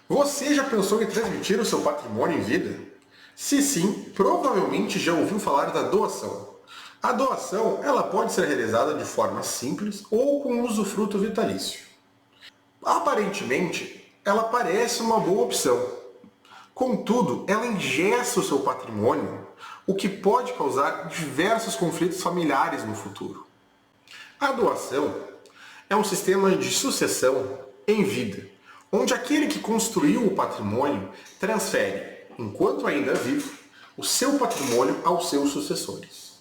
Você já pensou em transmitir o seu patrimônio em vida? Se sim, provavelmente já ouviu falar da doação. A doação, ela pode ser realizada de forma simples ou com usufruto vitalício. Aparentemente, ela parece uma boa opção. Contudo, ela engessa o seu patrimônio, o que pode causar diversos conflitos familiares no futuro. A doação é um sistema de sucessão em vida, onde aquele que construiu o patrimônio transfere, enquanto ainda vivo, o seu patrimônio aos seus sucessores.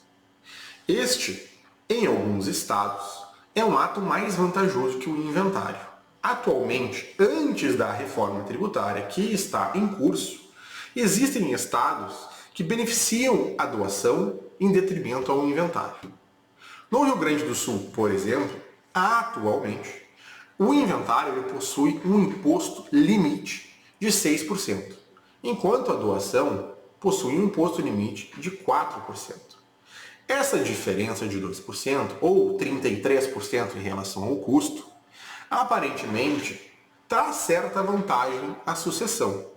Este, em alguns estados, é um ato mais vantajoso que o inventário. Atualmente, antes da reforma tributária que está em curso, existem estados que beneficiam a doação em detrimento ao inventário. No Rio Grande do Sul, por exemplo, atualmente, o inventário possui um imposto limite de 6%, enquanto a doação possui um imposto limite de 4%. Essa diferença de 2%, ou 33% em relação ao custo, aparentemente traz certa vantagem à sucessão.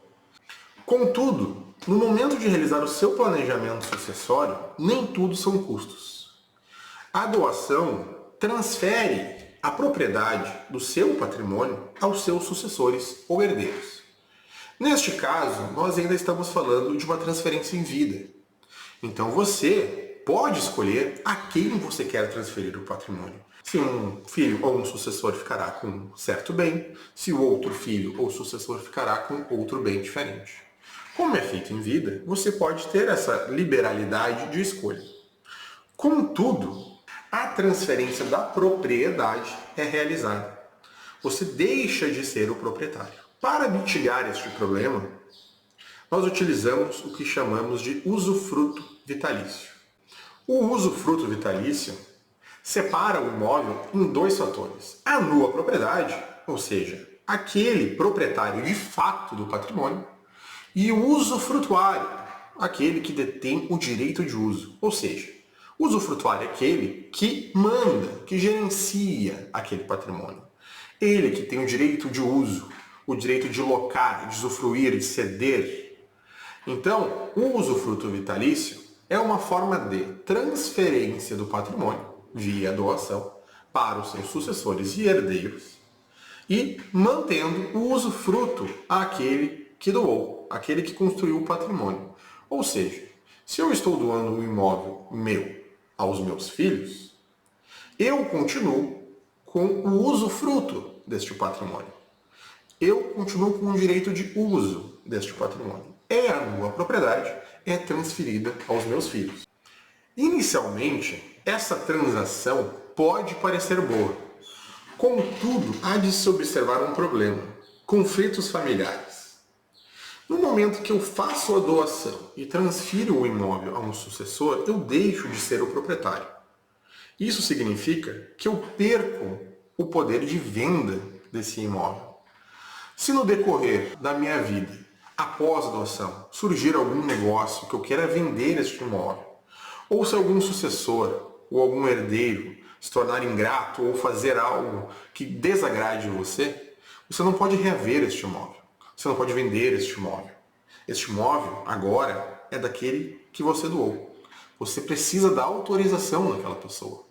Contudo, no momento de realizar o seu planejamento sucessório, nem tudo são custos. A doação transfere a propriedade do seu patrimônio aos seus sucessores ou herdeiros. Neste caso, nós ainda estamos falando de uma transferência em vida. Então você pode escolher a quem você quer transferir o patrimônio. Se um filho ou um sucessor ficará com um certo bem, se o outro filho ou sucessor ficará com outro bem diferente. Como é feito em vida, você pode ter essa liberalidade de escolha. Contudo, a transferência da propriedade é realizada. Você deixa de ser o proprietário. Para mitigar este problema, nós utilizamos o que chamamos de usufruto vitalício. O usufruto vitalício separa o imóvel em dois fatores. A nua propriedade, ou seja, aquele proprietário de fato do patrimônio, e o usufrutuário, aquele que detém o direito de uso, ou seja, o usufrutuário é aquele que manda, que gerencia aquele patrimônio. Ele que tem o direito de uso, o direito de locar, de usufruir, de ceder. Então, o usufruto vitalício é uma forma de transferência do patrimônio, via doação, para os seus sucessores e herdeiros, e mantendo o usufruto àquele que doou, aquele que construiu o patrimônio. Ou seja, se eu estou doando um imóvel meu aos meus filhos, eu continuo com o usufruto deste patrimônio. Eu continuo com o direito de uso deste patrimônio. E a nua propriedade é transferida aos meus filhos. Inicialmente, essa transação pode parecer boa. Contudo, há de se observar um problema: conflitos familiares. No momento que eu faço a doação e transfiro o imóvel a um sucessor, eu deixo de ser o proprietário. Isso significa que eu perco o poder de venda desse imóvel. Se no decorrer da minha vida, após a doação, surgir algum negócio que eu queira vender este imóvel, ou se algum sucessor ou algum herdeiro se tornar ingrato ou fazer algo que desagrade você, você não pode reaver este imóvel. Você não pode vender este imóvel. Este imóvel, agora, é daquele que você doou. Você precisa da autorização daquela pessoa.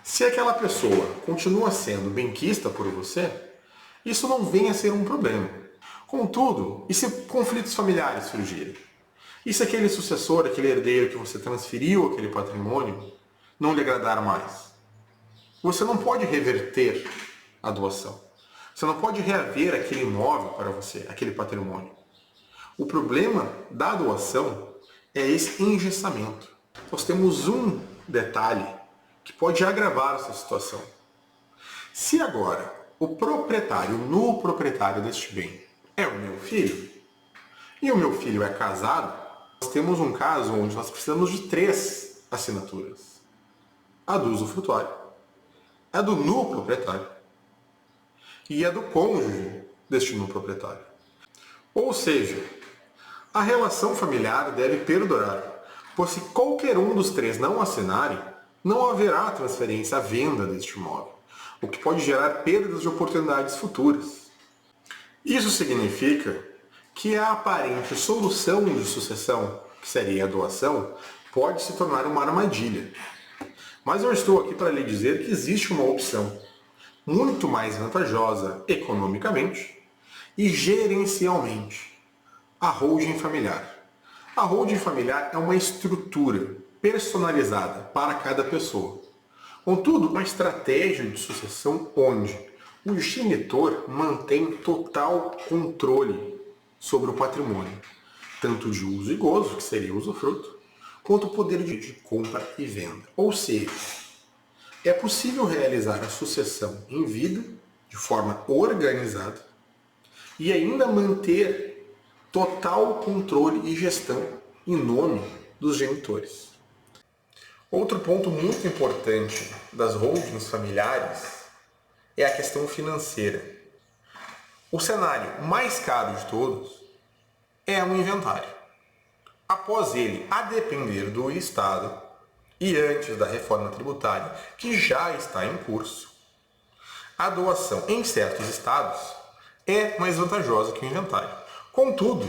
Se aquela pessoa continua sendo benquista por você, isso não vem a ser um problema. Contudo, e se conflitos familiares surgirem? E se aquele sucessor, aquele herdeiro que você transferiu aquele patrimônio, não lhe agradar mais? Você não pode reverter a doação. Você não pode reaver aquele imóvel para você, aquele patrimônio. O problema da doação é esse engessamento. Nós temos um detalhe que pode agravar essa situação. Se agora o proprietário, no proprietário deste bem, é o meu filho, e o meu filho é casado, nós temos um caso onde nós precisamos de 3 assinaturas. A do usufrutuário, a do nu proprietário e a do cônjuge deste nu proprietário. Ou seja, a relação familiar deve perdurar, pois se qualquer um dos 3 não assinarem, não haverá transferência à venda deste imóvel, o que pode gerar perdas de oportunidades futuras. Isso significa que a aparente solução de sucessão, que seria a doação, pode se tornar uma armadilha. Mas eu estou aqui para lhe dizer que existe uma opção muito mais vantajosa economicamente e gerencialmente: a holding familiar. A holding familiar é uma estrutura personalizada para cada pessoa. Contudo, uma estratégia de sucessão onde o genitor mantém total controle sobre o patrimônio, tanto de uso e gozo, que seria o usufruto, quanto o poder de compra e venda. Ou seja, é possível realizar a sucessão em vida, de forma organizada, e ainda manter total controle e gestão em nome dos genitores. Outro ponto muito importante das holdings familiares é a questão financeira. O cenário mais caro de todos é o inventário. Após ele, a depender do Estado e antes da reforma tributária, que já está em curso, a doação em certos estados é mais vantajosa que o inventário. Contudo,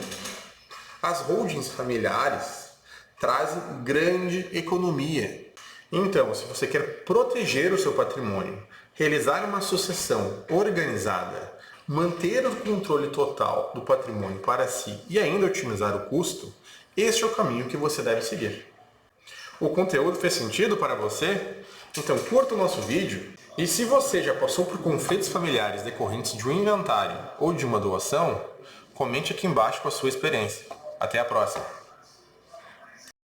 as holdings familiares trazem grande economia. Então, se você quer proteger o seu patrimônio, realizar uma sucessão organizada, manter o controle total do patrimônio para si e ainda otimizar o custo, este é o caminho que você deve seguir. O conteúdo fez sentido para você? Então curta o nosso vídeo, e se você já passou por conflitos familiares decorrentes de um inventário ou de uma doação, comente aqui embaixo com a sua experiência. Até a próxima!